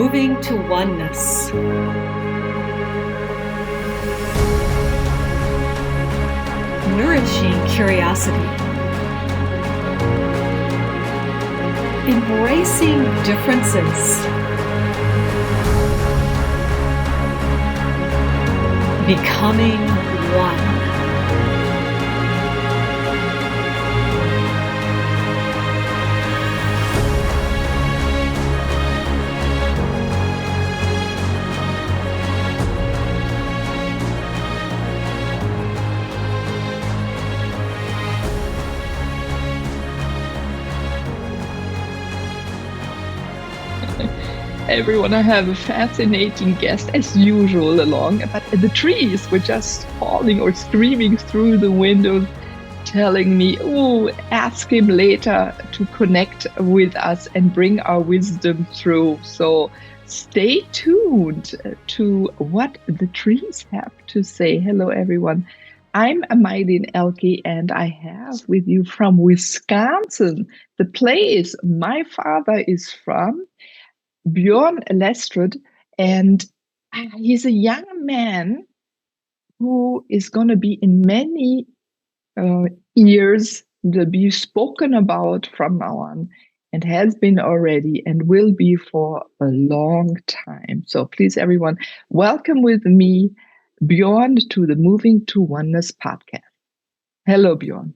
Moving to oneness. Nourishing curiosity. Embracing differences. Becoming one. Everyone, I have a fascinating guest as usual along, but the trees were just falling or screaming through the windows, telling me, oh, ask him later to connect with us and bring our wisdom through. So stay tuned to what the trees have to say. Hello, everyone. I'm Meilin and I have with you from Wisconsin, the place my father is from, Bjorn Lestrud, and he's a young man who is going to be in many years to be spoken about from now on, and has been already and will be for a long time. So please, everyone, welcome with me, Bjorn, to the Moving to Oneness podcast. Hello, Bjorn.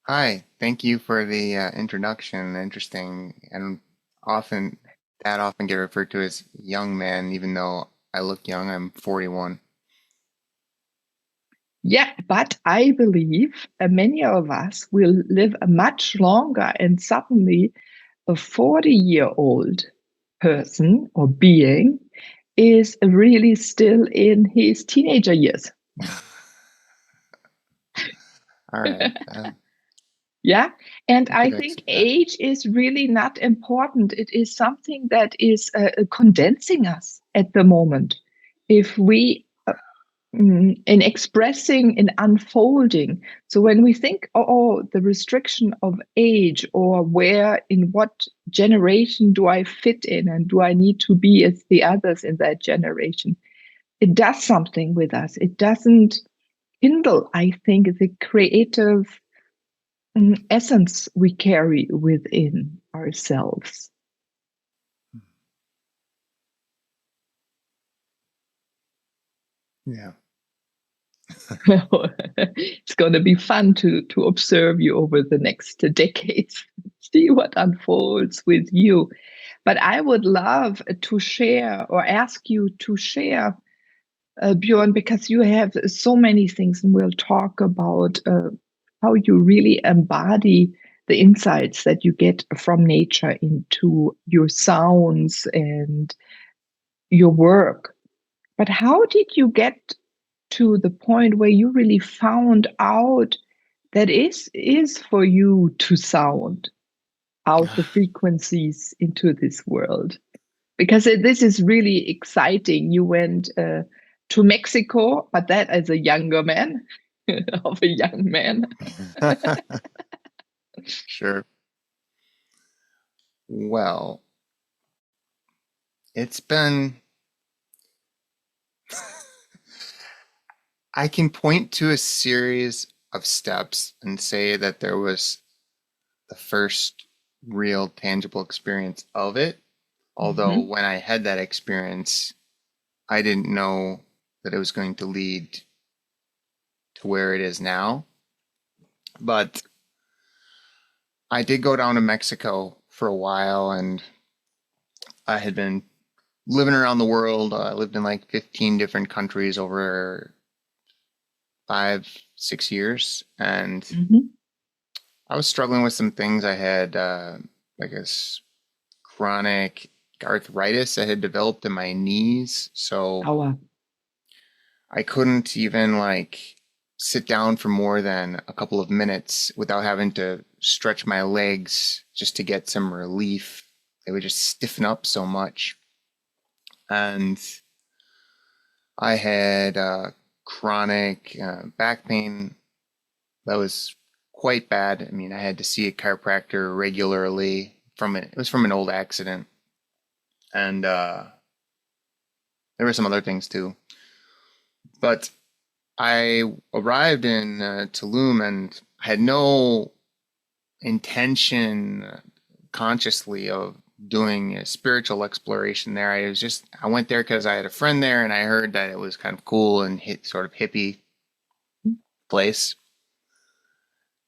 Hi, thank you for the introduction. Interesting, and often get referred to as young man, even though I look young. I'm 41. Yeah, but I believe many of us will live much longer, and suddenly a 40-year-old person or being is really still in his teenager years. All right. Yeah, and I think age is really not important. It is something that is condensing us at the moment. If we in expressing and unfolding. So when we think, the restriction of age, or where, in what generation do I fit in, and do I need to be as the others in that generation, it does something with us. It doesn't kindle, I think, the creative essence we carry within ourselves. Yeah. It's going to be fun to observe you over the next decades, see what unfolds with you. But I would love to share, or ask you to share, Bjorn, because you have so many things, and we'll talk about how you really embody the insights that you get from nature into your sounds and your work. But how did you get to the point where you really found out that is for you to sound out the frequencies into this world? Because this is really exciting. You went to Mexico, but that as a younger man, of a young man. Sure. Well, it's been... I can point to a series of steps and say that there was the first real tangible experience of it. Although when I had that experience, I didn't know that it was going to lead to where it is now. But I did go down to Mexico for a while, and I had been living around the world. I lived in like 15 different countries over 5-6 years, and I was struggling with some things. I had chronic arthritis that had developed in my knees, so I couldn't even sit down for more than a couple of minutes without having to stretch my legs just to get some relief. They would just stiffen up so much. And I had chronic back pain that was quite bad. I mean, I had to see a chiropractor regularly. It was from an old accident. And there were some other things too. But I arrived in Tulum and had no intention consciously of doing a spiritual exploration there. I went there because I had a friend there and I heard that it was kind of cool and sort of hippie place.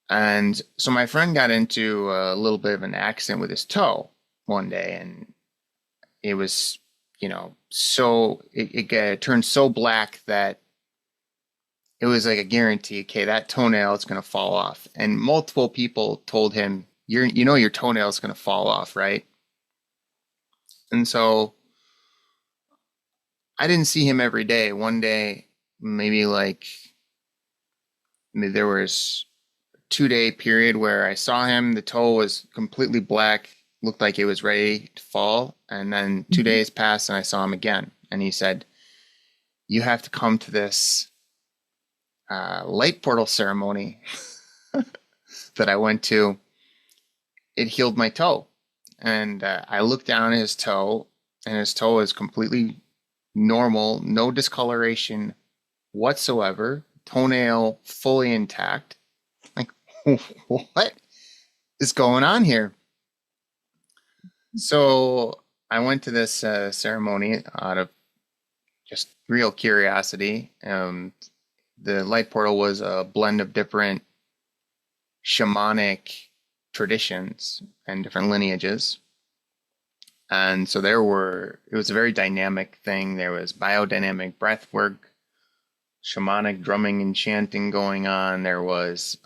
And so my friend got into a little bit of an accident with his toe one day, and it was, so it turned so black that it was like a guarantee. Okay, that toenail is going to fall off. And multiple people told him, your toenail is going to fall off, right? And so I didn't see him every day. One day, maybe there was a 2-day period where I saw him. The toe was completely black, looked like it was ready to fall. And then 2 days passed and I saw him again. And he said, you have to come to this light portal ceremony that I went to. It healed my toe. And I looked down at his toe, and his toe is completely normal, no discoloration whatsoever, toenail fully intact. Like, what is going on here? So I went to this ceremony out of just real curiosity. The light portal was a blend of different shamanic traditions and different lineages. And so it was a very dynamic thing. There was biodynamic breath work, shamanic drumming and chanting going on. There was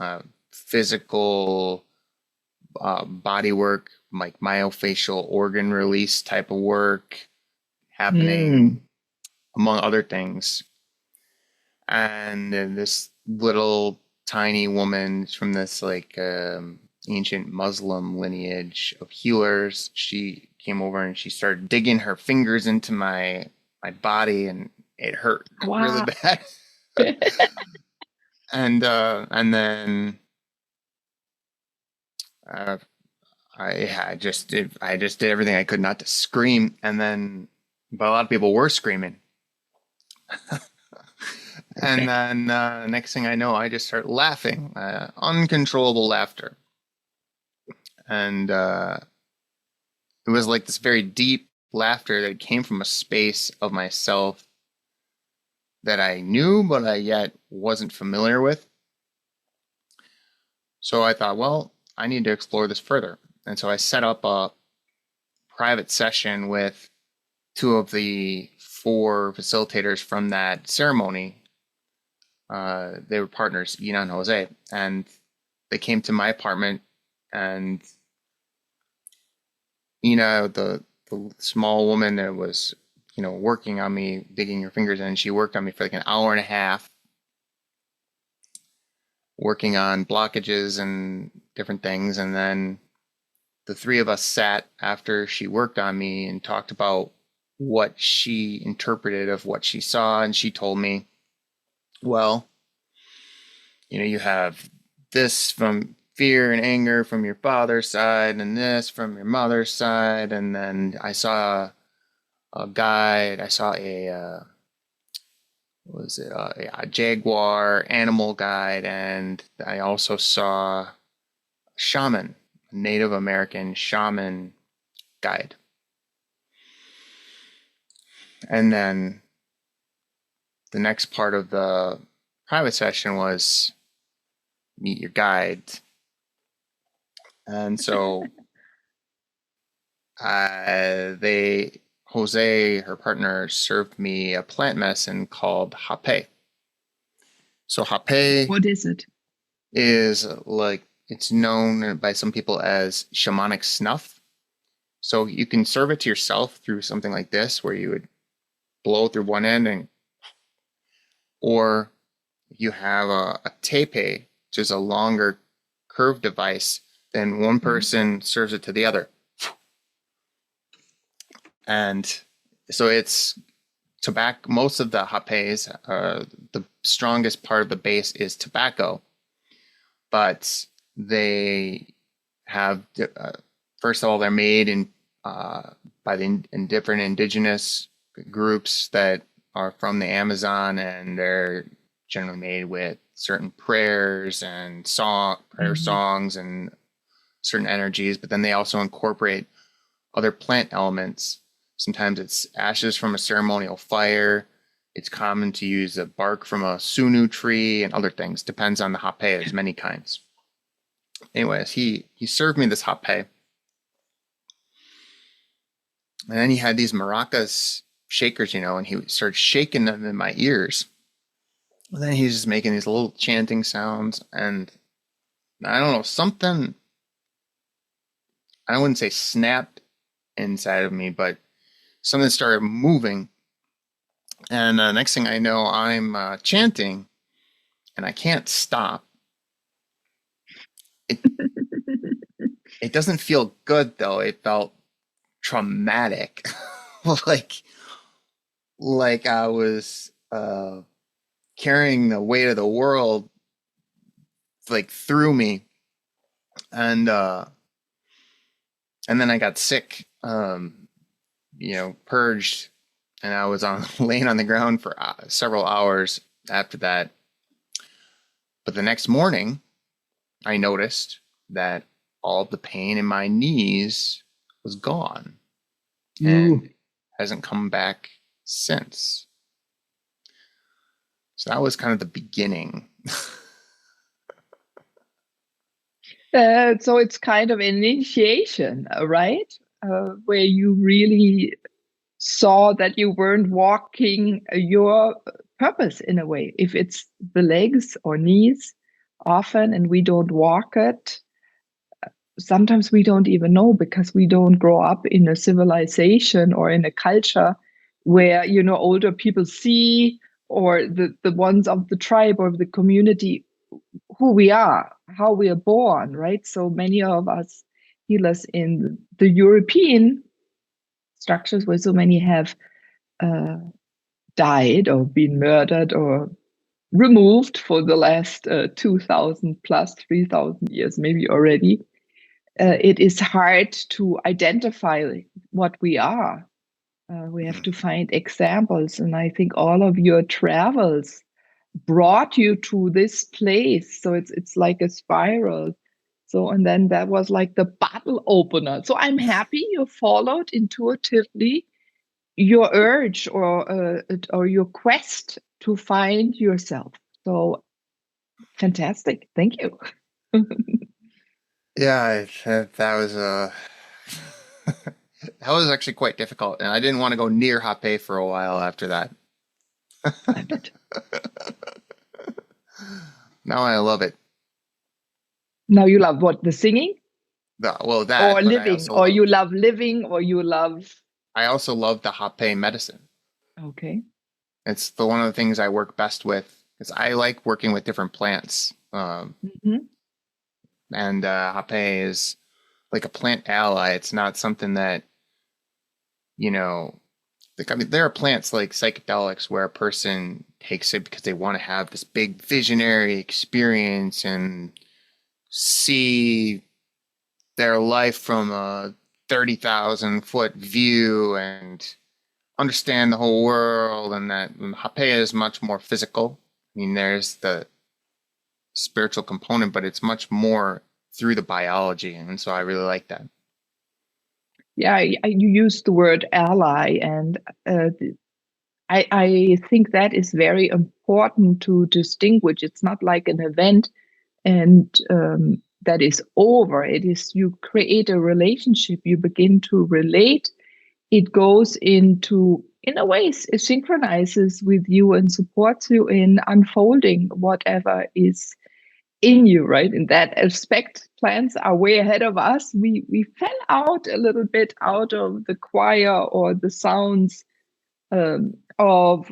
physical body work, like myofascial organ release type of work happening, among other things. And then this little tiny woman from this ancient Muslim lineage of healers, she came over and she started digging her fingers into my body, and it hurt really bad. And then I just did everything I could not to scream, but a lot of people were screaming. And then next thing I know, I just start laughing, uncontrollable laughter. And it was like this very deep laughter that came from a space of myself that I knew, but I yet wasn't familiar with. So I thought, well, I need to explore this further. And so I set up a private session with 2 of the 4 facilitators from that ceremony. They were partners, Ina and Jose, and they came to my apartment, and Ina, the small woman that was, working on me, digging her fingers in, she worked on me for like an hour and a half, working on blockages and different things. And then the 3 of us sat after she worked on me and talked about what she interpreted of what she saw. And she told me, well, you have this from fear and anger from your father's side, and this from your mother's side. And then I saw a guide. I saw a jaguar animal guide, and I also saw a shaman, a Native American shaman guide. And then the next part of the private session was meet your guide. And so Jose, her partner, served me a plant medicine called hape. So hape, what is it? Is it's known by some people as shamanic snuff. So you can serve it to yourself through something like this, where you would blow through one end, or you have a tepe, which is a longer curved device. Then one person serves it to the other. And so it's tobacco. Most of the hapes, the strongest part of the base is tobacco, but they have, first of all, they're made in by the different indigenous groups that are from the Amazon, and they're generally made with certain prayers and prayer songs and certain energies. But then they also incorporate other plant elements. Sometimes it's ashes from a ceremonial fire. It's common to use the bark from a sunu tree and other things. Depends on the hape. There's many kinds. Anyways, he served me this hape. And then he had these maracas shakers, and he started shaking them in my ears. And then he's just making these little chanting sounds. And I don't know, something, I wouldn't say snapped inside of me, but something started moving. And next thing I know, I'm chanting, and I can't stop. It doesn't feel good, though. It felt traumatic. like I was carrying the weight of the world through me. And then I got sick, purged, and I was laying on the ground for several hours after that. But the next morning, I noticed that all the pain in my knees was gone. And hasn't come back since. So that was kind of the beginning. So it's kind of an initiation, right? Where you really saw that you weren't walking your purpose in a way. If it's the legs or knees often, and we don't walk it, sometimes we don't even know, because we don't grow up in a civilization or in a culture where, older people see, or the ones of the tribe or the community, who we are, how we are born, right? So many of us healers in the European structures, where so many have died or been murdered or removed for the last 2,000 plus 3,000 years, maybe already. It is hard to identify what we are. We have to find examples. And I think all of your travels brought you to this place. So it's like a spiral. So, and then that was like the battle opener. So I'm happy you followed intuitively your urge or your quest to find yourself. So fantastic. Thank you. Yeah, that was that was actually quite difficult, and I didn't want to go near hape for a while after that. I bet. Now I love it. Now you love what? The singing? That, or living, or you love living, or you love... I also love the hape medicine. Okay. It's one of the things I work best with, because I like working with different plants. And hape is like a plant ally. It's not something that, there are plants like psychedelics where a person takes it because they want to have this big visionary experience and see their life from a 30,000-foot view and understand the whole world. And that hape is much more physical. I mean, there's the spiritual component, but it's much more through the biology. And so I really like that. Yeah, you used the word ally, and I think that is very important to distinguish. It's not like an event and that is over. It is, you create a relationship, you begin to relate. It goes into, in a way, it synchronizes with you and supports you in unfolding whatever is in you, right? In that aspect, plants are way ahead of us. We fell out a little bit out of the choir or the sounds of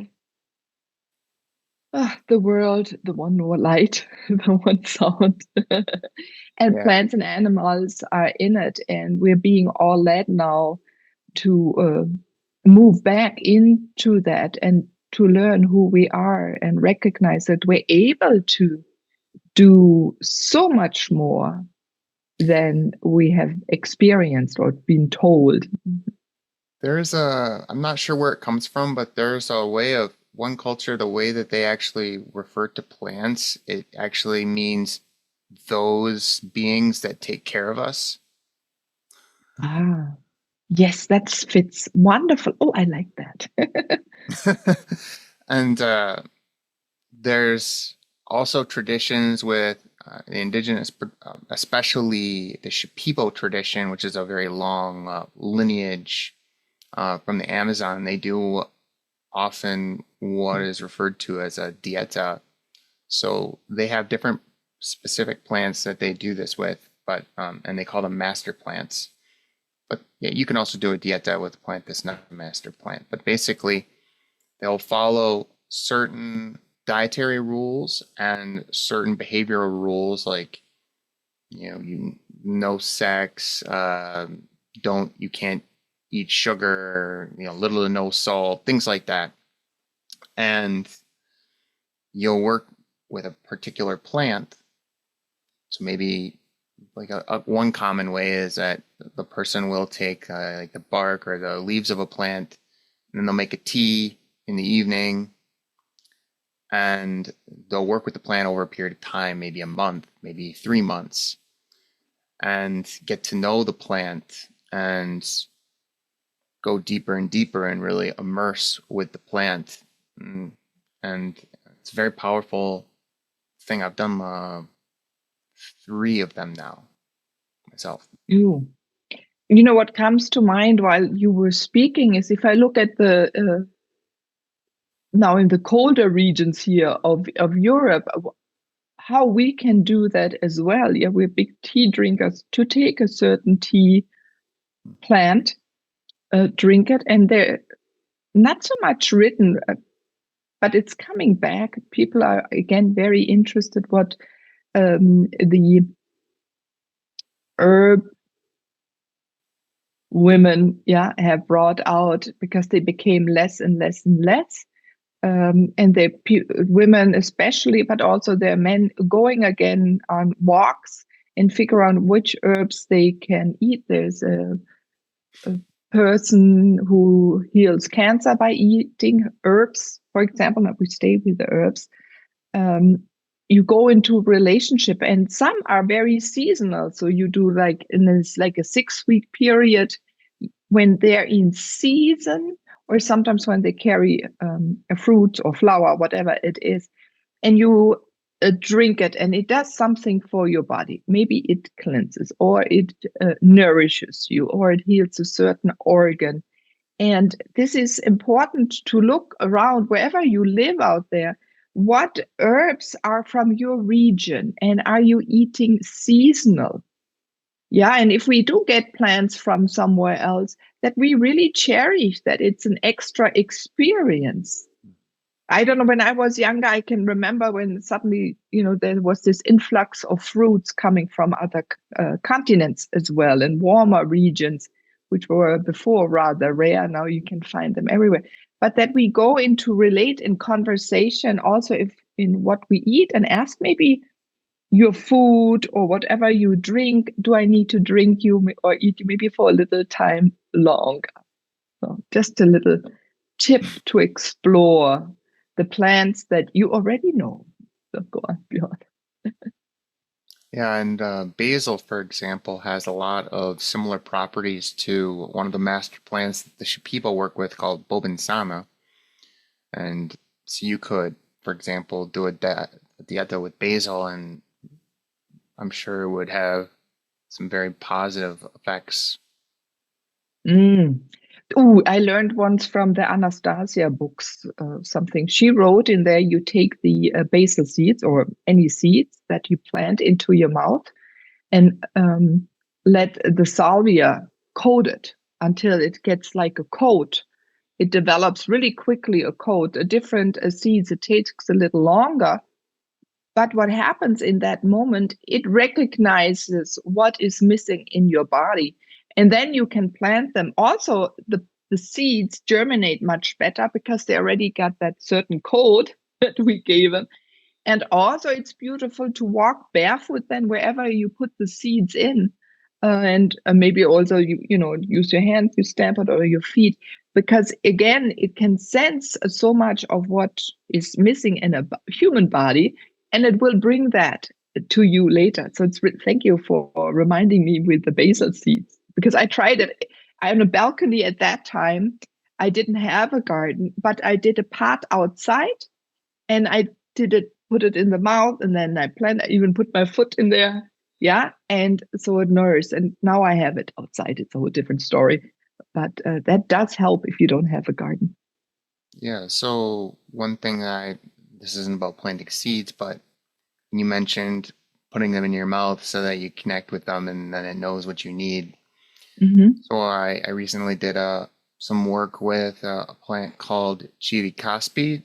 the world, the one light, the one sound. And plants and animals are in it, and we're being all led now to move back into that and to learn who we are and recognize that we're able to do so much more than we have experienced or been told. I'm not sure where it comes from, but there's a way of one culture, the way that they actually refer to plants, it actually means those beings that take care of us. Ah, yes, that fits wonderful. Oh, I like that. And there's also traditions with the indigenous, especially the Shipibo tradition, which is a very long lineage from the Amazon. They do often what is referred to as a dieta. So they have different specific plants that they do this with, but and they call them master plants. But yeah, you can also do a dieta with a plant that's not a master plant. But basically, they'll follow certain dietary rules and certain behavioral rules, like no sex, you can't eat sugar, little to no salt, things like that. And you'll work with a particular plant. So maybe like one common way is that the person will take like the bark or the leaves of a plant, and then they'll make a tea in the evening, and they'll work with the plant over a period of time, maybe a month, maybe 3 months, and get to know the plant and go deeper and deeper and really immerse with the plant. And it's a very powerful thing. I've done 3 of them now myself. You know what comes to mind while you were speaking is, if I look at the now in the colder regions here of Europe, how we can do that as well. Yeah, we're big tea drinkers. To take a certain tea plant, drink it, and they're not so much written, but it's coming back. People are again very interested what the herb women have brought out, because they became less and less and less. And they women especially, but also their men, going again on walks and figure out which herbs they can eat. There's a person who heals cancer by eating herbs, for example. Now we stay with the herbs. You go into a relationship, and some are very seasonal. So you do like a 6-week period when they're in season, or sometimes when they carry a fruit or flower, whatever it is, and you drink it, and it does something for your body. Maybe it cleanses, or it nourishes you, or it heals a certain organ. And this is important to look around wherever you live out there. What herbs are from your region, and are you eating seasonal? Yeah, and if we do get plants from somewhere else, that we really cherish that it's an extra experience. I don't know, when I was younger, I can remember when suddenly, there was this influx of fruits coming from other continents as well, and warmer regions, which were before rather rare. Now you can find them everywhere. But that we go into relate in conversation also in what we eat, and ask maybe your food or whatever you drink, do I need to drink you or eat you maybe for a little time longer? So just a little tip to explore the plants that you already know. So go on, Bjorn. Yeah, and basil, for example, has a lot of similar properties to one of the master plants that the Shipibo work with, called Bobinsana. And so you could, for example, do a dieta with basil, and I'm sure it would have some very positive effects. I learned once from the Anastasia books something. She wrote in there, you take the basil seeds or any seeds that you plant into your mouth, and let the salvia coat it until it gets like a coat. It develops really quickly a coat. Different seeds, it takes a little longer. But what happens in that moment, it recognizes what is missing in your body. And then you can plant them. Also, the seeds germinate much better because they already got that certain code that we gave them. And also, it's beautiful to walk barefoot then wherever you put the seeds in. And maybe also, use your hands, you stamp it, or your feet. Because again, it can sense so much of what is missing in a human body, and it will bring that to you later. So thank you for reminding me with the basil seeds, because I tried it. I'm on a balcony at that time. I didn't have a garden, but I did a pot outside, and I put it in the mouth, and then I even put my foot in there. Yeah. And so it nourished. And now I have it outside. It's a whole different story. But that does help if you don't have a garden. Yeah. So one thing this isn't about planting seeds, but you mentioned putting them in your mouth so that you connect with them and then it knows what you need. Mm-hmm. So I recently did some work with a plant called Chiricaspi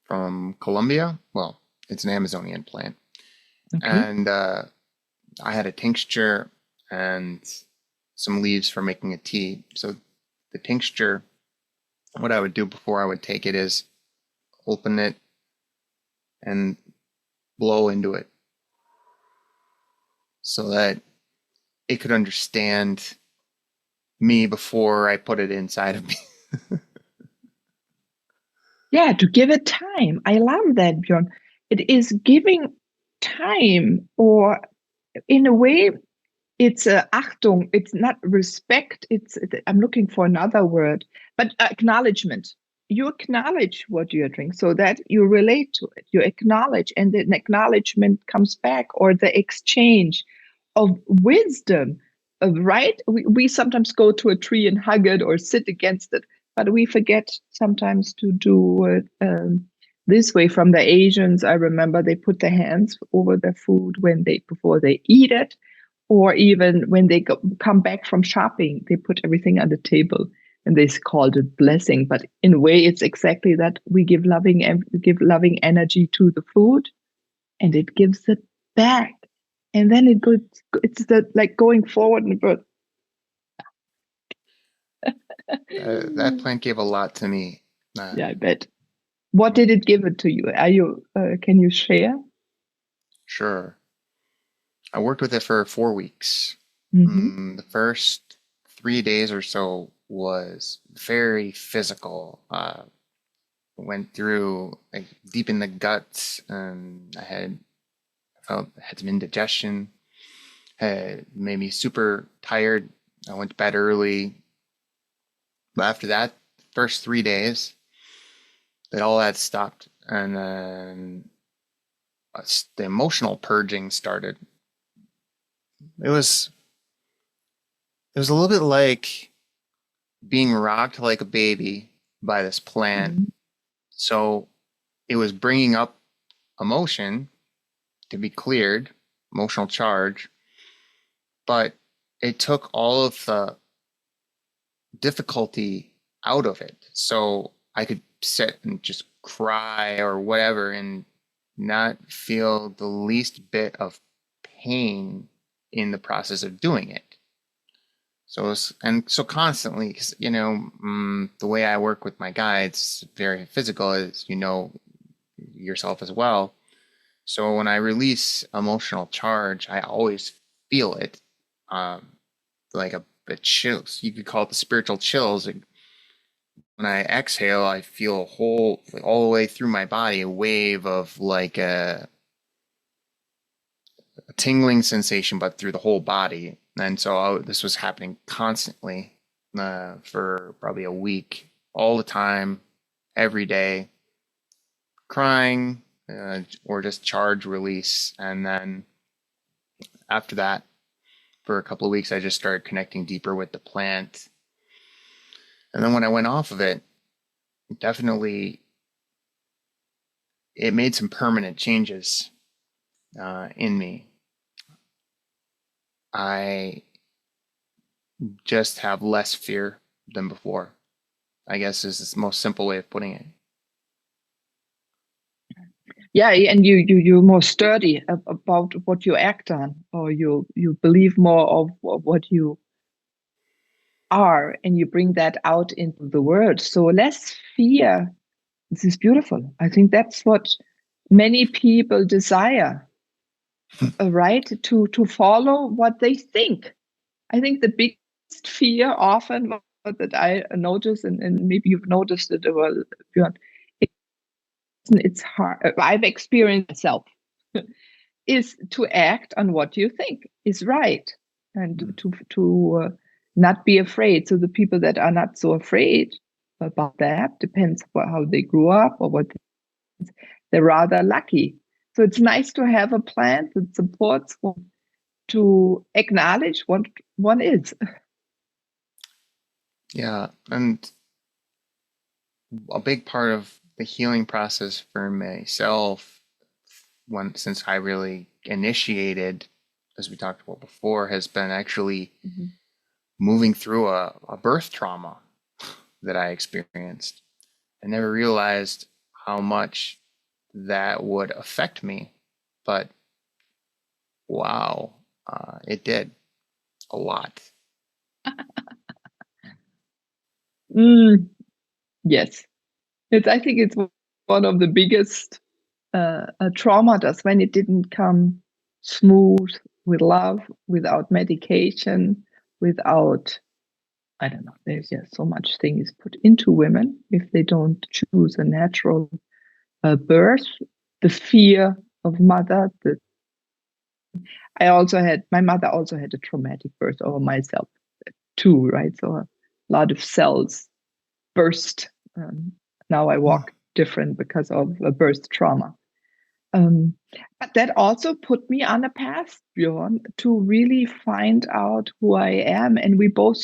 from Colombia. Well, it's an Amazonian plant. Okay. And I had a tincture and some leaves for making a tea. So the tincture, what I would do before I would take it is open it and blow into it so that it could understand me before I put it inside of me. Yeah, to give it time. I love that, Bjorn. It is giving time, or in a way, it's Achtung. It's not respect. I'm looking for another word, but acknowledgement. You acknowledge what you're doing so that you relate to it. You acknowledge, and then acknowledgement comes back, or the exchange of wisdom. Right? We sometimes go to a tree and hug it or sit against it, but we forget sometimes to do it this way. From the Asians, I remember they put their hands over their food before they eat it, or even when they come back from shopping, they put everything on the table, and they called it blessing. But in a way, it's exactly that. We give loving energy to the food, and it gives it back, and then it goes. It's like going forward and good. That plant gave a lot to me. Yeah, I bet. What did it give it to you? Can you share? Sure. I worked with it for 4 weeks. Mm-hmm. The first 3 days or so was very physical. Went through like deep in the guts, and I felt had some indigestion. Had made me super tired. I went to bed early. But after that, first 3 days, all that stopped, and then the emotional purging started. It was a little bit like being rocked like a baby by this plant. Mm-hmm. So it was bringing up emotion to be cleared, emotional charge, but it took all of the difficulty out of it. So I could sit and just cry or whatever and not feel the least bit of pain in the process of doing it. So constantly, because the way I work with my guides, very physical, as you know yourself as well. So when I release emotional charge, I always feel it, like a chills. You could call it the spiritual chills. When I exhale, I feel all the way through my body, a wave of like a tingling sensation, but through the whole body. And so this was happening constantly for probably a week, all the time, every day, crying or just charge release. And then after that, for a couple of weeks, I just started connecting deeper with the plant. And then when I went off of it, definitely it made some permanent changes in me. I just have less fear than before, I guess is the most simple way of putting it. Yeah, and you're more sturdy about what you act on, or you believe more of what you are, and you bring that out into the world. So less fear. This is beautiful. I think that's what many people desire, right, to follow what they think. I think the biggest fear often that I notice, and maybe you've noticed it as well, Bjorn, it's hard. I've experienced myself, is to act on what you think is right, and to not be afraid. So the people that are not so afraid about that, depends on how they grew up or what, they're rather lucky. So it's nice to have a plan that supports one, to acknowledge what one is. Yeah. And a big part of the healing process for myself, since I really initiated, as we talked about before, has been actually moving through a birth trauma that I experienced. I never realized how much that would affect me, but wow, it did a lot. Yes, I think it's one of the biggest trauma, does when it didn't come smooth, with love, without medication, without, I don't know, there's just so much things put into women if they don't choose a natural birth, the fear of mother. My mother also had a traumatic birth over myself too, right? So a lot of cells burst. Now I walk different because of a birth trauma. But that also put me on a path, Bjorn, to really find out who I am. And we both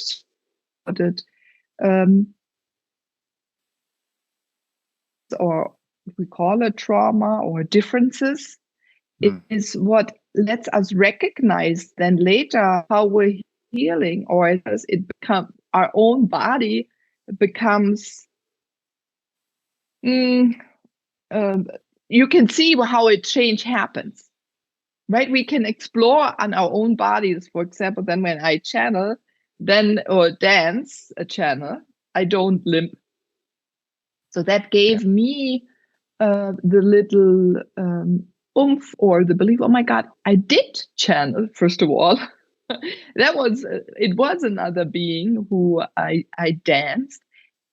started, or we call it trauma or differences, is what lets us recognize then later how we're healing, or as it becomes our own body becomes. You can see how a change happens, right? We can explore on our own bodies. For example, then when I channel, or dance a channel, I don't limp. So that gave me the little oomph, or the belief, oh my God, I did channel, first of all. It was another being who I danced,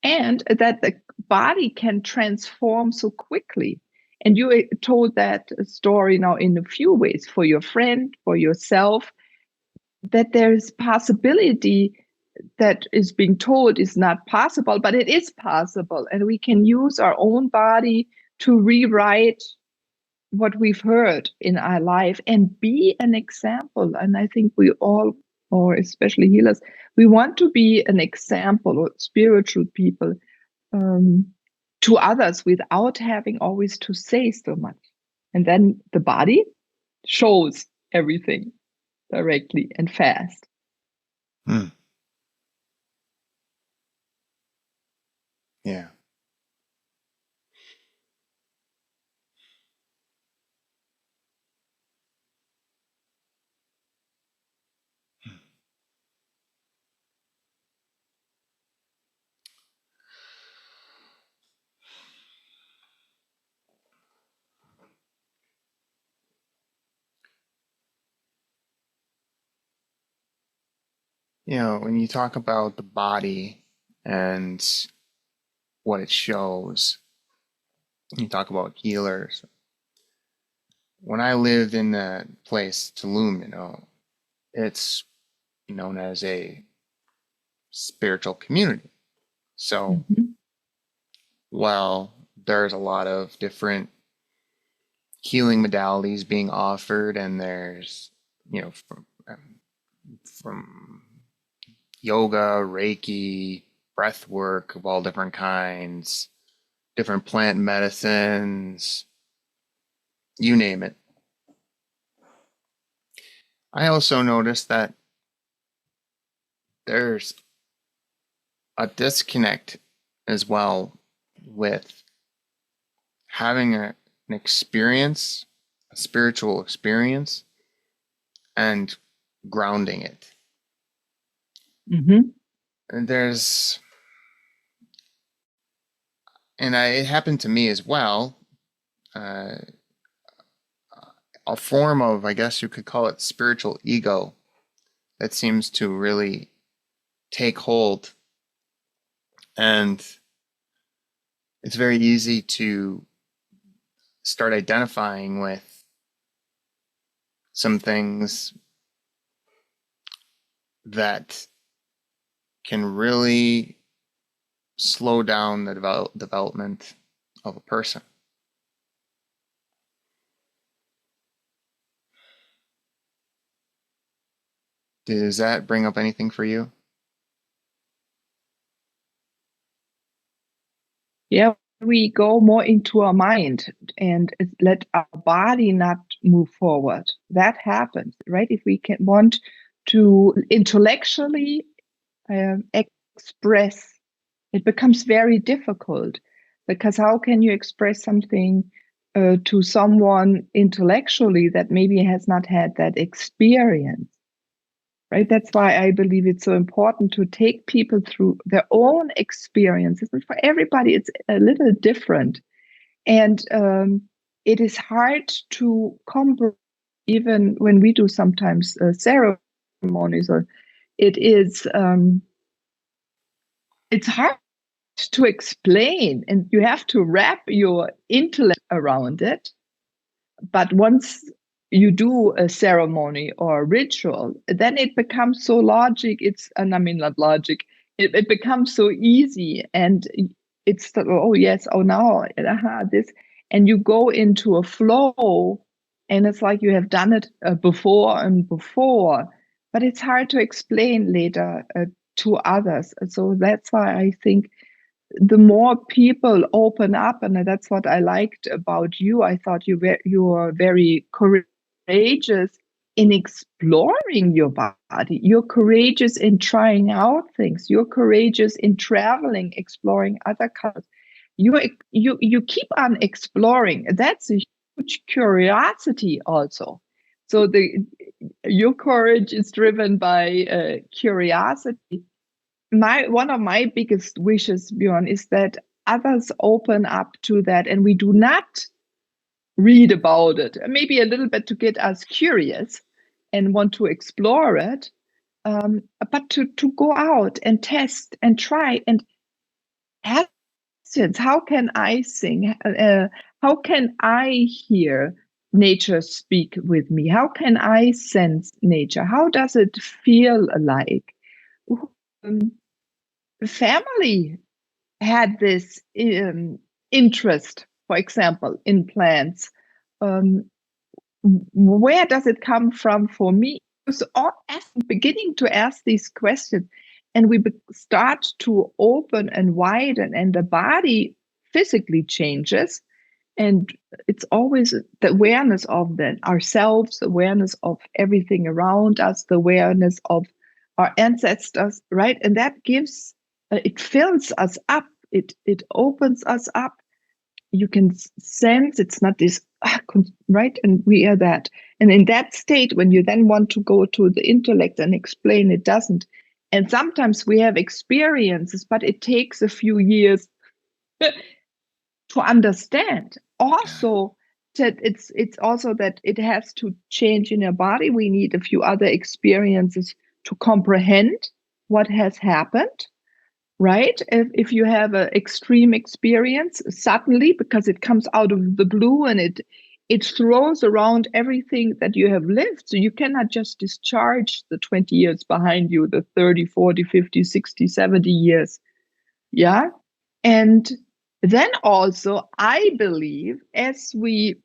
and that the body can transform so quickly. And you told that story now in a few ways, for your friend, for yourself, that there's possibility that is being told is not possible, but it is possible. And we can use our own body to rewrite what we've heard in our life and be an example. And I think we all, or especially healers, we want to be an example, or spiritual people, to others without having always to say so much. And then the body shows everything directly and fast. Yeah. You know, when you talk about the body and what it shows, you talk about healers. When I lived in that place, Tulum, you know, it's known as a spiritual community. So, while there's a lot of different healing modalities being offered, and there's, you know, from yoga, Reiki, breath work of all different kinds, different plant medicines, you name it. I also noticed that there's a disconnect as well with having an experience, a spiritual experience, and grounding it. And it happened to me as well. a form of, I guess you could call it spiritual ego that seems to really take hold. And it's very easy to start identifying with some things that can really slow down the development of a person. Does that bring up anything for you? Yeah, we go more into our mind and let our body not move forward. That happens, right? If we can want to intellectually express, it becomes very difficult, because how can you express something to someone intellectually that maybe has not had that experience? Right? That's why I believe it's so important to take people through their own experiences. And for everybody, it's a little different. And it is hard to comprehend, even when we do sometimes ceremonies, or it's hard to explain, and you have to wrap your intellect around it. But once you do a ceremony or a ritual, then it becomes so logic. Not logic. It becomes so easy, and it's oh yes, oh now, this, and you go into a flow, and it's like you have done it before and before, but it's hard to explain later to others. So that's why I think the more people open up, and that's what I liked about you. I thought you were very courageous in exploring your body. You're courageous in trying out things. You're courageous in traveling, exploring other cultures. You keep on exploring. That's a huge curiosity also. So your courage is driven by curiosity. One of my biggest wishes, Bjorn, is that others open up to that, and we do not read about it. Maybe a little bit to get us curious and want to explore it, but to go out and test and try and ask questions. How can I sing? How can I hear nature speak with me? How can I sense nature? How does it feel like? The family had this interest, for example, in plants. Where does it come from for me? So beginning to ask these questions, and we start to open and widen, and the body physically changes. And it's always the awareness of ourselves, awareness of everything around us, the awareness of our ancestors, right? And that gives, it fills us up. It opens us up. You can sense it's not this, right? And we are that. And in that state, when you then want to go to the intellect and explain, it doesn't. And sometimes we have experiences, but it takes a few years to understand. Also, that it's also that it has to change in your body. We need a few other experiences to comprehend what has happened, right? If you have an extreme experience suddenly, because it comes out of the blue and it throws around everything that you have lived. So you cannot just discharge the 20 years behind you, the 30, 40, 50, 60, 70 years. Yeah. And then also, I believe, as we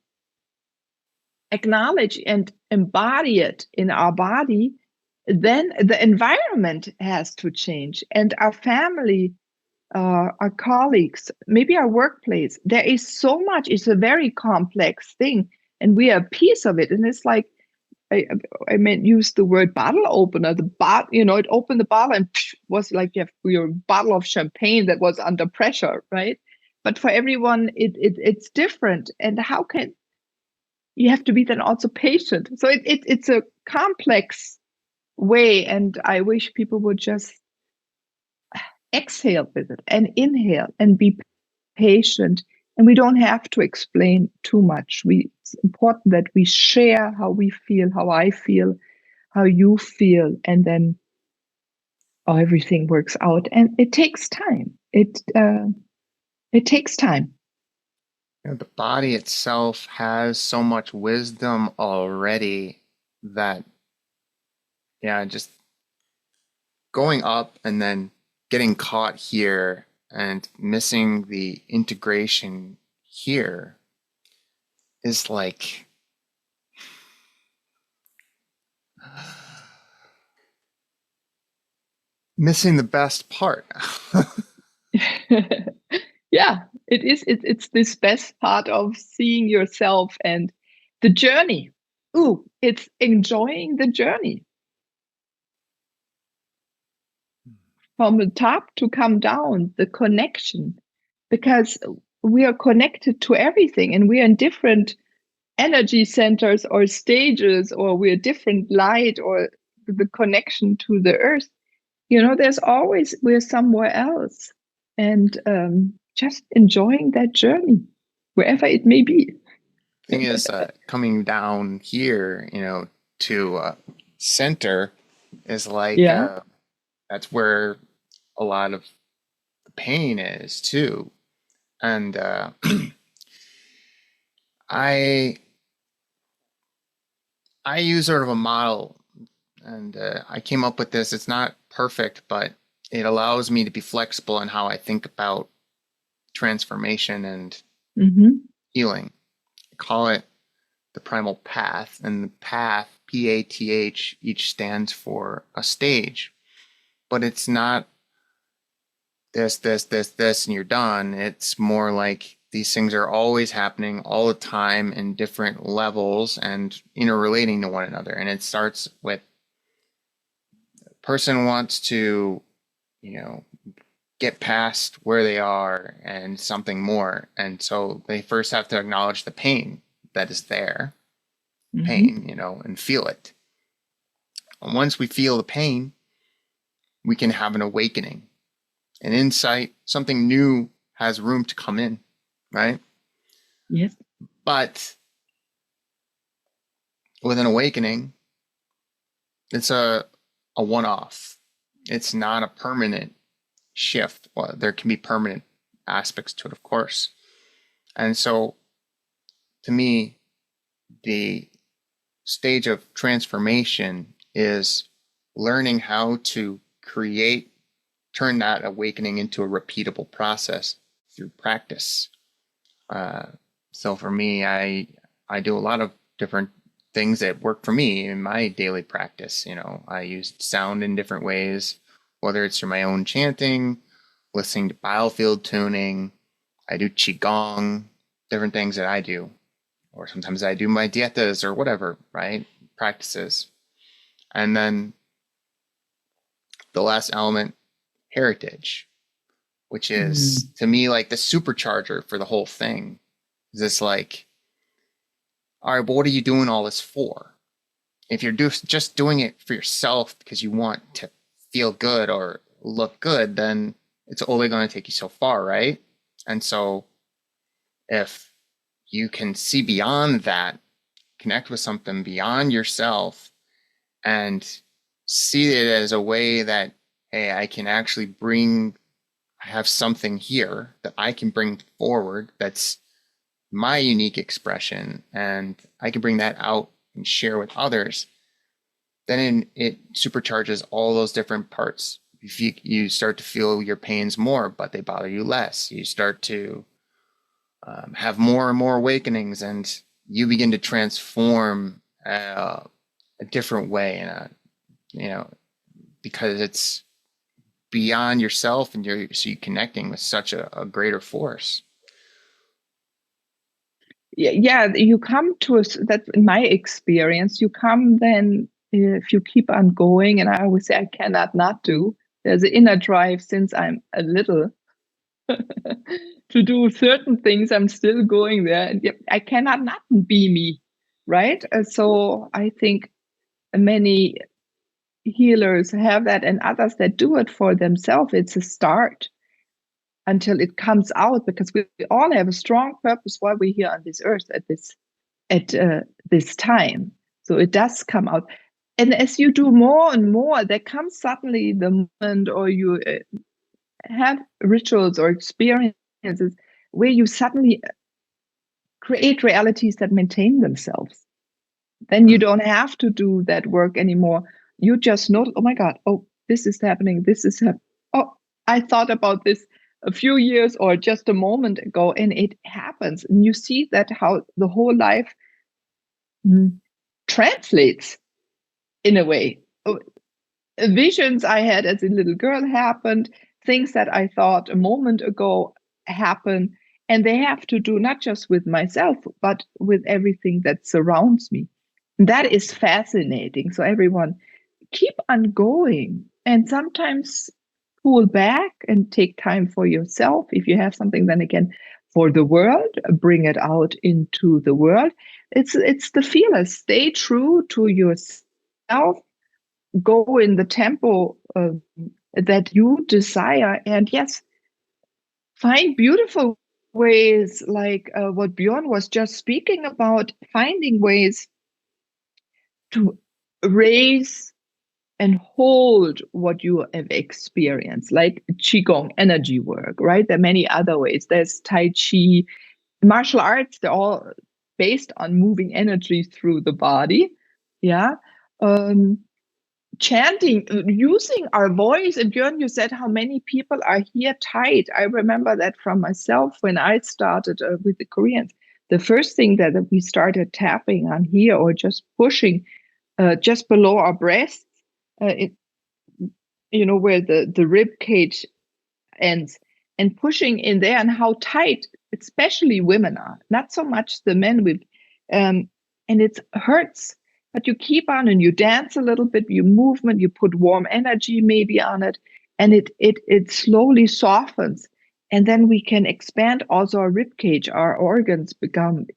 acknowledge and embody it in our body, then the environment has to change, and our family, our colleagues, maybe our workplace. There is so much. It's a very complex thing, and we are a piece of it. And it's like, I use the word bottle opener. The bottle, it opened the bottle and was like you have your bottle of champagne that was under pressure, right? But for everyone, it's different. And how can you have to be then also patient? So it's a complex way, and I wish people would just exhale with it and inhale and be patient And we don't have to explain too much. It's important that we share how we feel, how I feel, how you feel, and then everything works out. And it takes time. It takes time. The body itself has so much wisdom already that, just going up and then getting caught here and missing the integration here is like missing the best part. Yeah, it is. It's this best part of seeing yourself and the journey. Ooh, it's enjoying the journey. From the top to come down, the connection, because we are connected to everything and we are in different energy centers or stages, or we're different light, or the connection to the earth. There's always, we're somewhere else, and just enjoying that journey wherever it may be. Thing is, coming down here, to center is like, that's where a lot of the pain is too. And I use sort of a model, and I came up with this. It's not perfect, but it allows me to be flexible in how I think about transformation and healing. I call it the primal path, and the path, PATH, each stands for a stage, but it's not this, and you're done. It's more like these things are always happening all the time in different levels and interrelating to one another. And it starts with a person wants to, get past where they are and something more. And so they first have to acknowledge the pain that is there, pain, and feel it. And once we feel the pain, we can have an awakening, an insight, something new has room to come in, right? Yes. But with an awakening, it's a one-off. It's not a permanent shift. Well, there can be permanent aspects to it, of course. And so, to me, the stage of transformation is learning how to turn that awakening into a repeatable process through practice. So for me, I do a lot of different things that work for me in my daily practice. I use sound in different ways, whether it's through my own chanting, listening to biofield tuning. I do qigong, different things that I do. Or sometimes I do my dietas or whatever, right? Practices. And then the last element, heritage, which is to me like the supercharger for the whole thing. This like, all right, but what are you doing all this for? If you're just doing it for yourself because you want to feel good or look good, then it's only going to take you so far, right? And so if you can see beyond that, connect with something beyond yourself, and see it as a way that, hey, I can actually I have something here that I can bring forward that's my unique expression, and I can bring that out and share with others, then it supercharges all those different parts. If you start to feel your pains more, but they bother you less, you start to have more and more awakenings, and you begin to transform a different way, because it's beyond yourself, and you're connecting with such a greater force. Yeah, you come to that. In my experience, you come then if you keep on going, and I always say I cannot not do. There's an inner drive since I'm a little to do certain things. I'm still going there, and I cannot not be me, right? So I think many healers have that, and others that do it for themselves. It's a start. until it comes out, because we all have a strong purpose why we're here on this earth at this time. So it does come out. And as you do more and more, there comes suddenly the moment, or you have rituals or experiences where you suddenly create realities that maintain themselves. Then you don't have to do that work anymore. You just know, oh my God, oh, this is happening. This is happening. Oh, I thought about this a few years or just a moment ago, and it happens. And you see that how the whole life translates in a way. Visions I had as a little girl happened, things that I thought a moment ago happen, and they have to do not just with myself, but with everything that surrounds me. And that is fascinating. So everyone, keep on going, and sometimes pull back and take time for yourself. If you have something, then again, for the world, bring it out into the world. It's the feeler. Stay true to yourself. Go in the tempo that you desire, and yes, find beautiful ways, like what Bjorn was just speaking about, finding ways to raise and hold what you have experienced, like Qigong, energy work, right? There are many other ways. There's Tai Chi, martial arts, they're all based on moving energy through the body. Yeah. Chanting, using our voice. And Bjorn, you said how many people are here tight. I remember that from myself when I started with the Koreans. The first thing that we started tapping on here, or just pushing just below our breasts, where the rib cage ends, and pushing in there, and how tight, especially women are. Not so much the men with, and it hurts. But you keep on and you dance a little bit, you movement, you put warm energy maybe on it, and it slowly softens. And then we can expand also our rib cage, our organs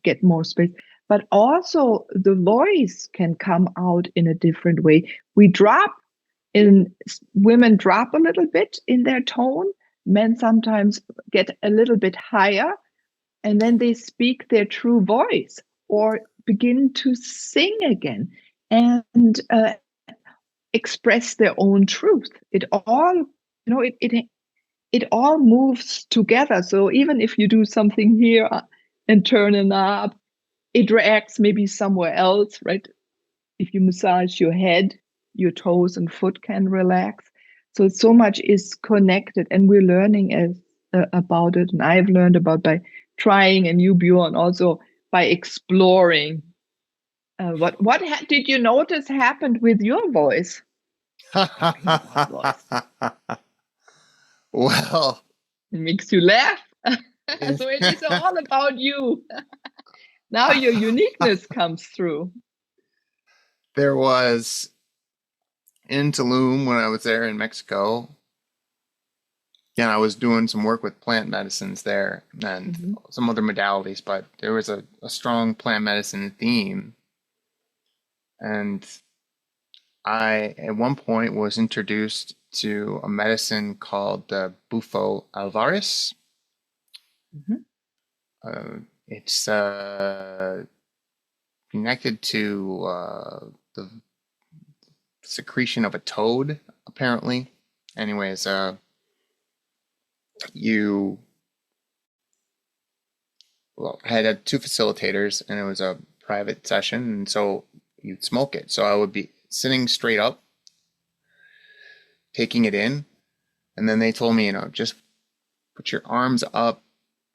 get more space. But also the voice can come out in a different way. Women drop a little bit in their tone. Men sometimes get a little bit higher, and then they speak their true voice, or begin to sing again, and express their own truth. It all, it all moves together. So even if you do something here and turn a knob, it reacts maybe somewhere else, right? If you massage your head, your toes and foot can relax. So much is connected, and we're learning about it. And I've learned about by trying, and you, Bjorn, also by exploring. What did you notice happened with your voice? Well, it makes you laugh. So it is all about you. Now your uniqueness comes through. There was in Tulum when I was there in Mexico. Yeah, I was doing some work with plant medicines there and some other modalities, but there was a strong plant medicine theme. And I, at one point, was introduced to a medicine called Bufo alvaris. It's connected to the secretion of a toad, apparently. Anyways, I had two facilitators, and it was a private session, and so you'd smoke it. So I would be sitting straight up, taking it in, and then they told me, just put your arms up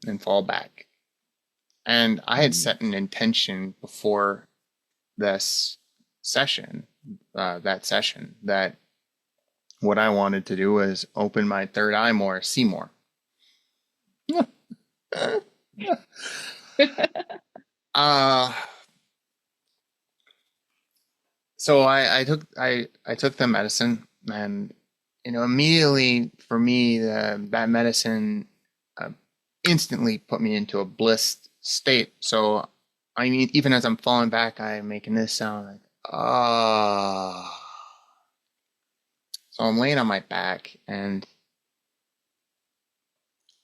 and fall back. And I had set an intention before this session, that what I wanted to do was open my third eye more, see more. So I took the medicine, and immediately for me that medicine instantly put me into a blissed state. So I mean, even as I'm falling back, I'm making this sound like ah. So I'm laying on my back, and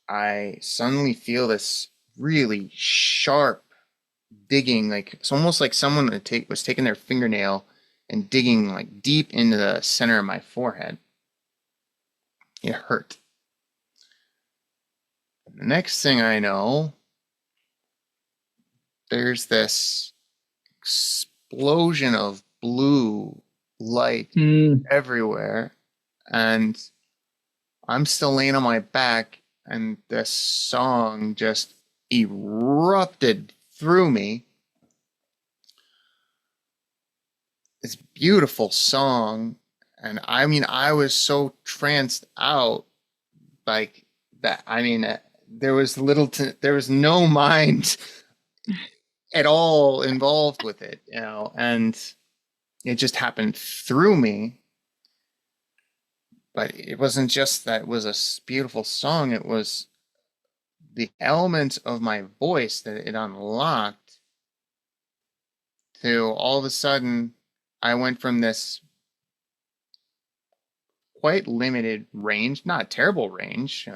I suddenly feel this really sharp digging, like it's almost like someone was taking their fingernail and digging like deep into the center of my forehead. It hurt. The next thing I know, there's this explosion of blue light everywhere, and I'm still laying on my back, and this song just erupted through me. This beautiful song, and I mean, I was so tranced out, like that. I mean, there was no mind at all involved with it, and it just happened through me. But it wasn't just that it was a beautiful song, it was the elements of my voice that it unlocked to all of a sudden I went from this quite limited range, not terrible range,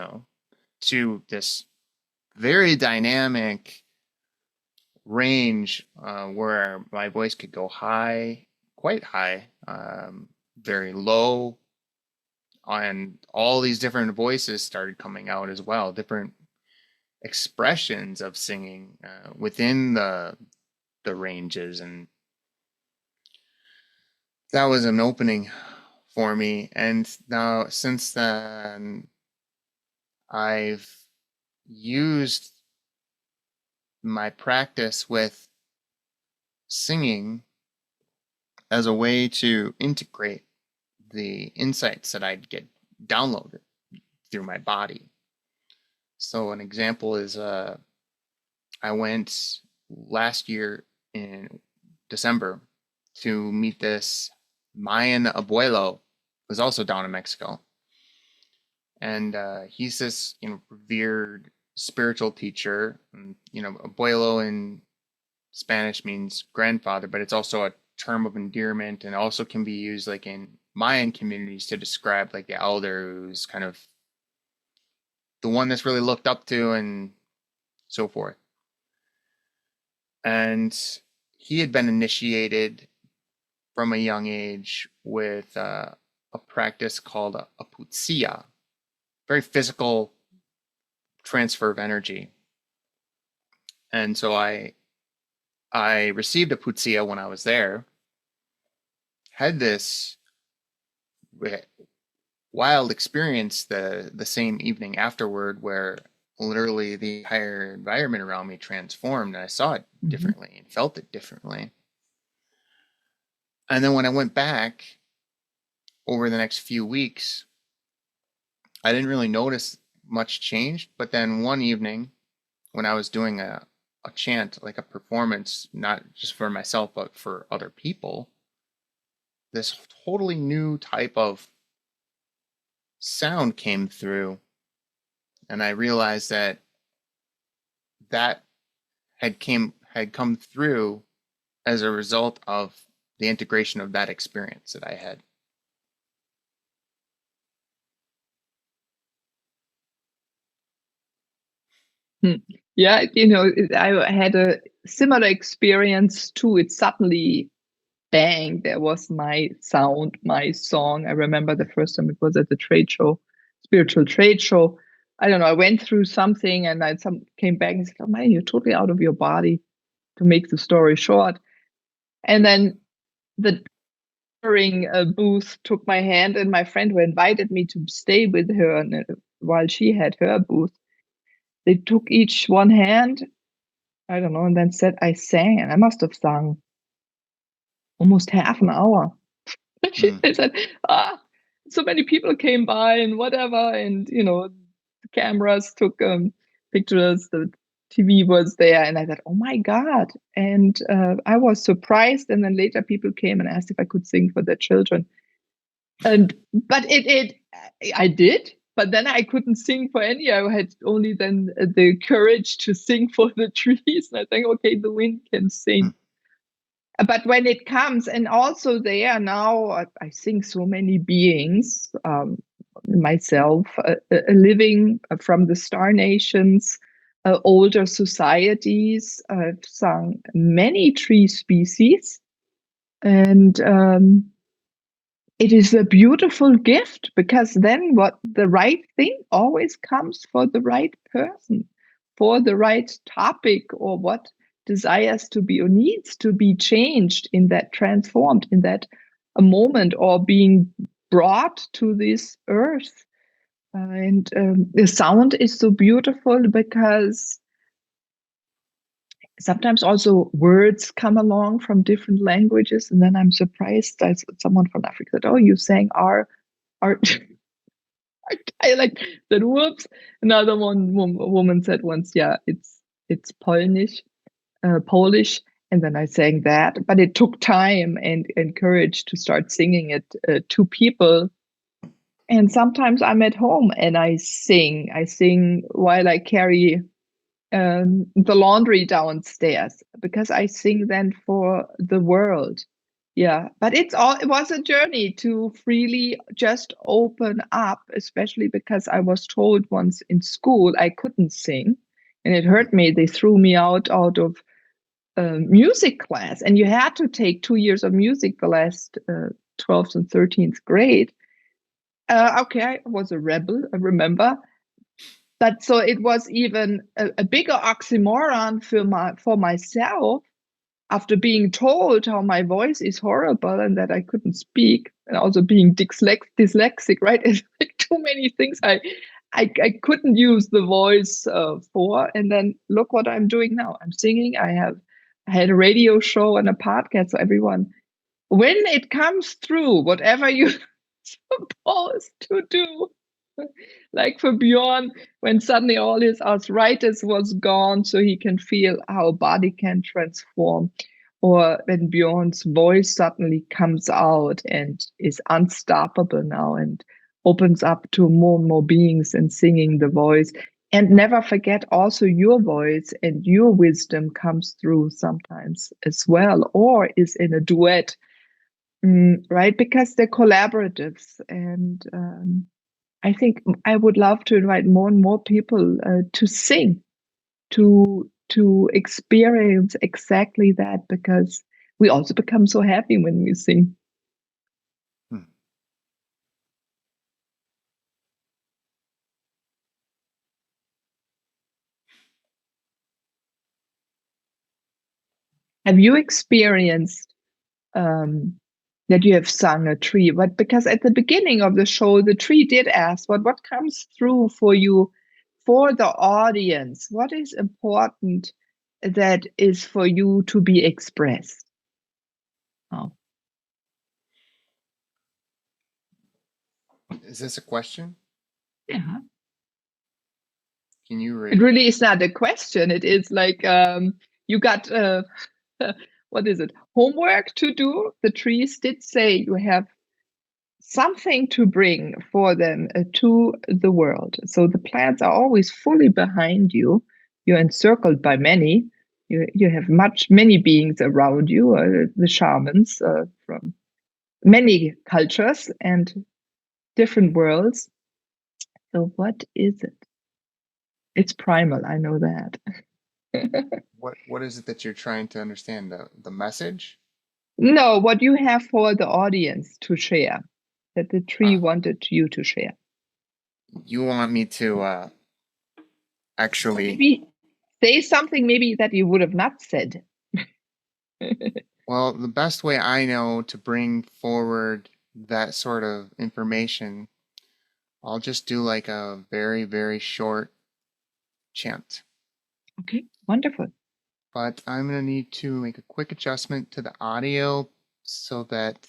to this very dynamic range where my voice could go high, quite high, very low, and all these different voices started coming out as well, different expressions of singing within the ranges, and that was an opening for me. And now since then I've used my practice with singing as a way to integrate the insights that I'd get downloaded through my body. So an example is I went last year in December to meet this Mayan abuelo, who's also down in Mexico. And he's this, revered spiritual teacher. And, abuelo in Spanish means grandfather, but it's also a term of endearment, and also can be used like in Mayan communities to describe like the elder who's kind of the one that's really looked up to and so forth. And he had been initiated from a young age with a practice called a putzia, very physical transfer of energy. And so I received a putzia when I was there, had this wild experience the same evening afterward where literally the entire environment around me transformed, and I saw it differently and felt it differently. And then when I went back over the next few weeks, I didn't really notice much change. But then one evening when I was doing a chant, like a performance, not just for myself, but for other people, this totally new type of sound came through. And I realized that had come through as a result of the integration of that experience that I had. Yeah, I had a similar experience too. It suddenly, bang, there was my sound, my song. I remember the first time it was at the trade show, spiritual trade show. I don't know, I went through something and I came back and said, oh man, you're totally out of your body, to make the story short. And then the booth took my hand, and my friend who invited me to stay with her while she had her booth, they took each one hand, I don't know, and then said I sang, and I must have sung almost half an hour. They said, so many people came by and whatever, and the cameras took pictures, the TV was there, and I thought, oh my God. And I was surprised, and then later people came and asked if I could sing for their children. But I did, but then I couldn't sing for any. I had only then the courage to sing for the trees. And I think, okay, the wind can sing. But when it comes, and also there now, I think so many beings, myself, living from the star nations, older societies. I've sung many tree species, and it is a beautiful gift, because then the right thing always comes for the right person, for the right topic, or what desires to be or needs to be changed in that, transformed in that a moment, or being brought to this earth. And the sound is so beautiful, because sometimes also words come along from different languages, and then I'm surprised that someone from Africa said, "Oh, you sang our dialect." Then whoops. Another woman said once, "Yeah, it's Polish, Polish." And then I sang that, but it took time and courage to start singing it to people. And sometimes I'm at home and I sing. I sing while I carry the laundry downstairs, because I sing then for the world. Yeah, but it was a journey to freely just open up, especially because I was told once in school I couldn't sing, and it hurt me. They threw me out of music class, and you had to take 2 years of music the last 12th and 13th grade. Okay, I was a rebel, I remember. But so it was even a bigger oxymoron for myself, after being told how my voice is horrible and that I couldn't speak, and also being dyslexic, right? It's like too many things I couldn't use the voice for. And then look what I'm doing now. I'm singing. I had a radio show and a podcast. So everyone, when it comes through, whatever you're supposed to do, like for Bjorn, when suddenly all his arthritis was gone, so he can feel how body can transform, or when Bjorn's voice suddenly comes out and is unstoppable now and opens up to more and more beings and singing the voice. And never forget, also your voice and your wisdom comes through sometimes as well, or is in a duet, right? Because they're collaboratives. And I think I would love to invite more and more people to sing, to experience exactly that, because we also become so happy when we sing. Have you experienced that you have sung a tree? But because at the beginning of the show, the tree did ask, what comes through for you, for the audience? What is important that is for you to be expressed? Oh. Is this a question? Yeah. Can you read? It really is not a question. It is like you got what is it? Homework to do. The trees did say you have something to bring for them to the world. So the plants are always fully behind you. You're encircled by many. You have many beings around you, the shamans from many cultures and different worlds. So what is it? It's primal, I know that. What is it that you're trying to understand? The message? No, what you have for the audience to share, that the tree wanted you to share. You want me to actually maybe say something maybe that you would have not said. Well, the best way I know to bring forward that sort of information, I'll just do like a very, very short chant. Okay, wonderful. But I'm going to need to make a quick adjustment to the audio so that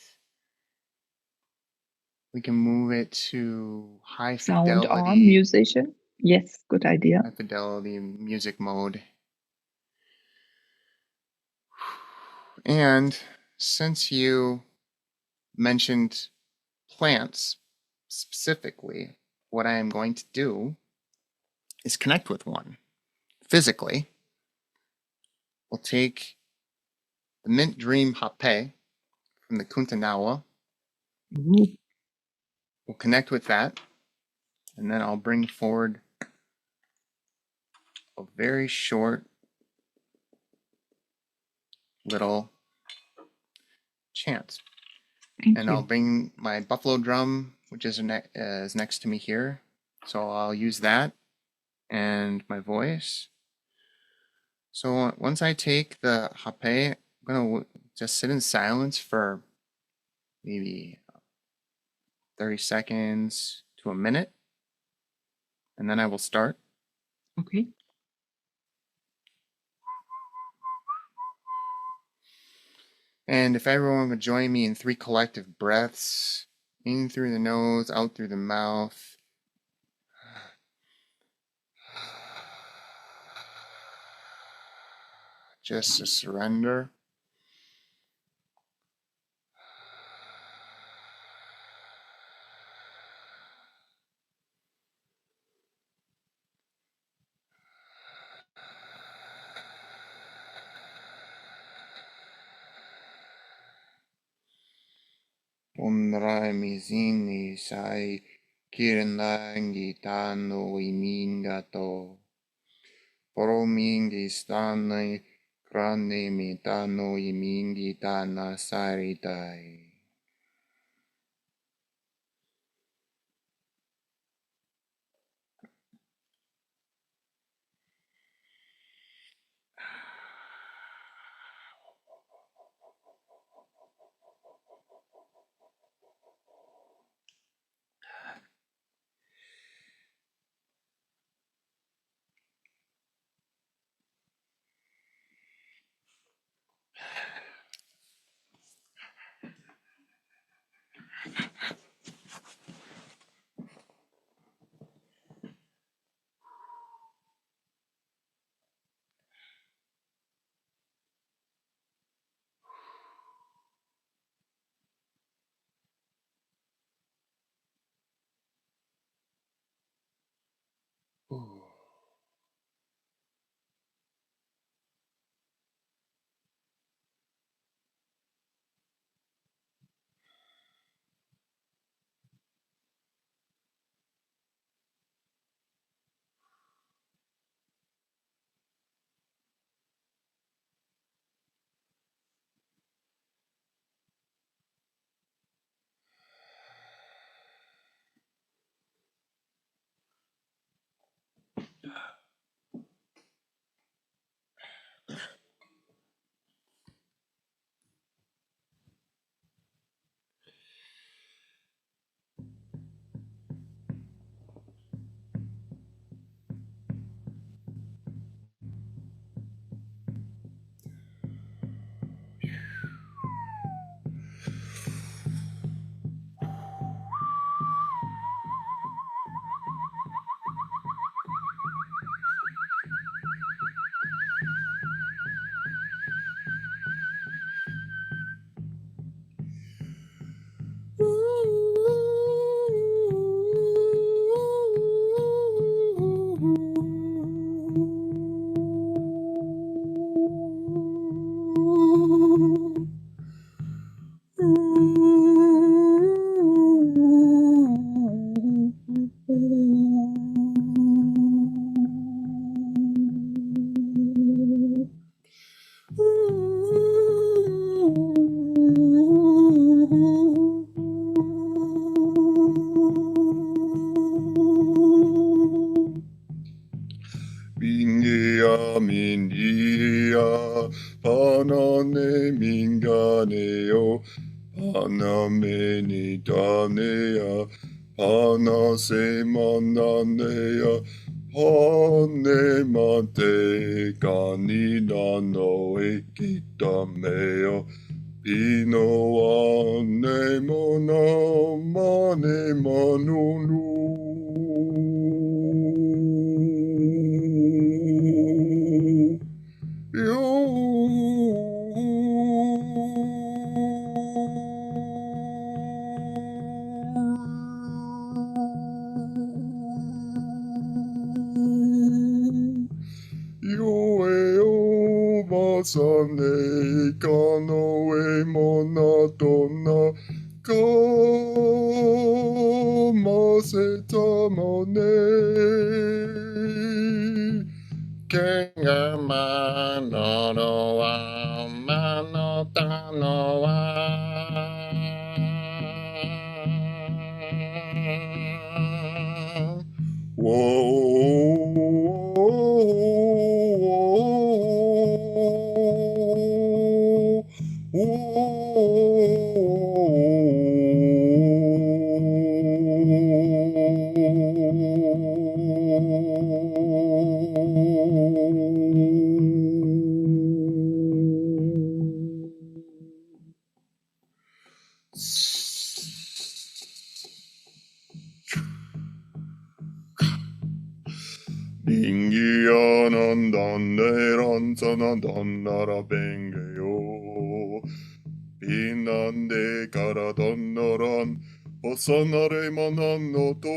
we can move it to high fidelity. Sound on, musician. Yes, good idea. High fidelity music mode. And since you mentioned plants specifically, what I am going to do is connect with one physically. We'll take the mint dream hape from the Kuntanawa. We'll connect with that. And then I'll bring forward a very short little chant. Thank And you. I'll bring my buffalo drum, which is next to me here. So I'll use that and my voice. So once I take the hape, I'm going to just sit in silence for maybe 30 seconds to a minute. And then I will start. Okay. And if everyone would join me in 3 collective breaths, in through the nose, out through the mouth. Just to surrender. Onrai mizini sai kiranlangi tano imingato. Poromingi stanai krane mitano imingi tana saritai. Ooh. Mingia mingia panane minganeo paname ni tanea panase mananea pane mate kanina no ekitameo pino ane mona mane manunu. Sane kano e monatona kama se tomone kenga mano wa mano tano wa Donnara bengeyo Pinande kara donnoran Osanare manano to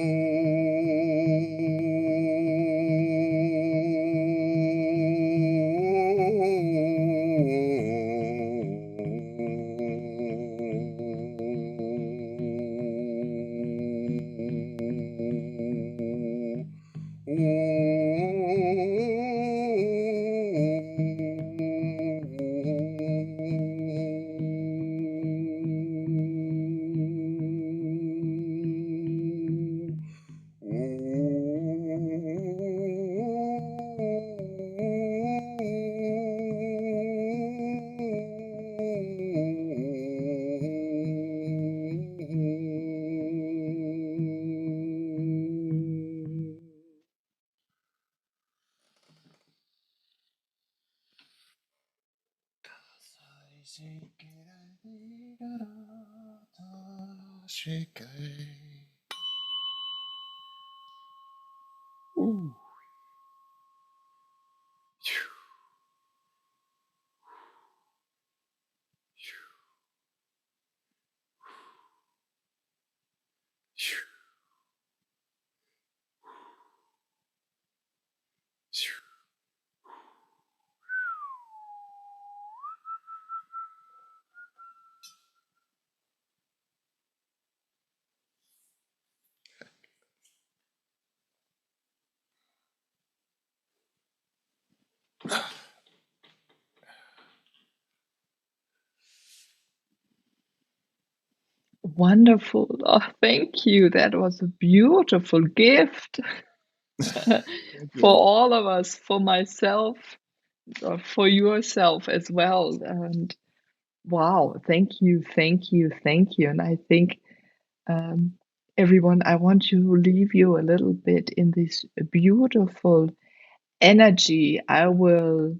Ooh. Wonderful. Oh, thank you. That was a beautiful gift for all of us, for myself, for yourself as well. And wow, thank you, thank you, thank you. And I think, everyone, I want to leave you a little bit in this beautiful energy. I will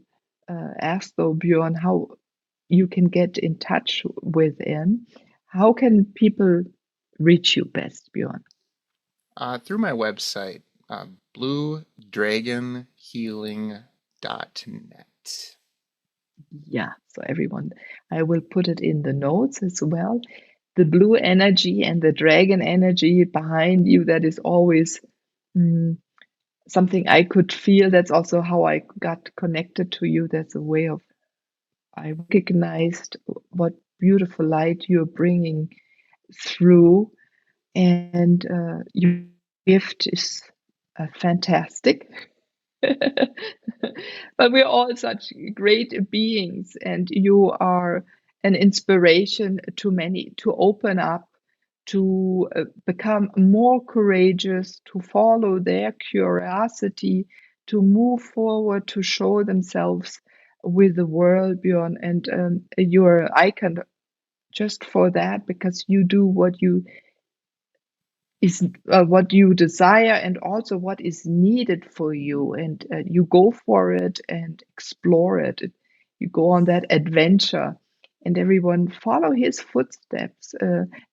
ask though, Bjorn, how you can get in touch with him. How can people reach you best, Bjorn? Through my website, bluedragonhealing.net. Yeah, so everyone, I will put it in the notes as well. The blue energy and the dragon energy behind you, that is always something I could feel. That's also how I got connected to you. That's a way of, I recognized what beautiful light you're bringing through, and your gift is fantastic. But we're all such great beings, and you are an inspiration to many to open up, to become more courageous, to follow their curiosity, to move forward, to show themselves with the world, Bjorn. And you're an icon just for that, because you do what you is what you desire and also what is needed for you, and you go for it and explore it. You go on that adventure, and everyone follow his footsteps.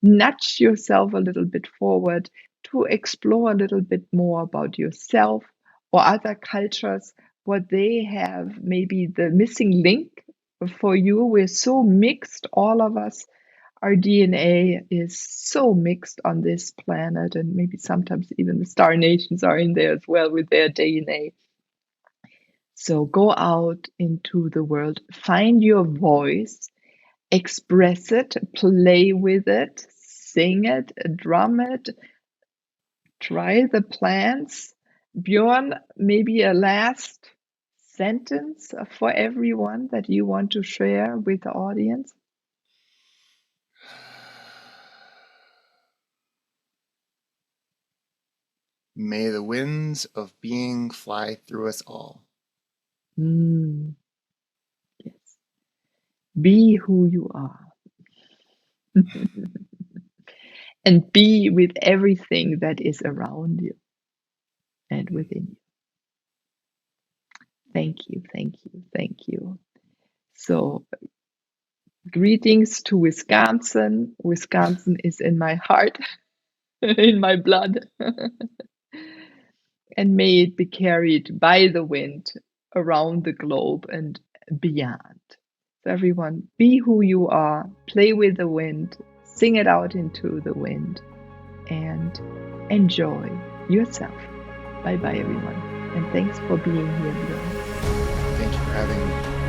Nudge yourself a little bit forward to explore a little bit more about yourself or other cultures, what they have, maybe the missing link for you. We're so mixed, all of us. Our DNA is so mixed on this planet, and maybe sometimes even the star nations are in there as well with their DNA. So go out into the world, find your voice, express it, play with it, sing it, drum it, Try the plants. Bjorn, maybe a last sentence for everyone that you want to share with the audience? May the winds of being fly through us all. Yes. Be who you are. And be with everything that is around you and within you. Thank you, thank you, thank you. So, greetings to Wisconsin. Wisconsin is in my heart, in my blood. And may it be carried by the wind around the globe and beyond. So, everyone, be who you are, play with the wind, sing it out into the wind, and enjoy yourself. Bye bye, everyone. And thanks for being here, Bjorn. Thank you for having me.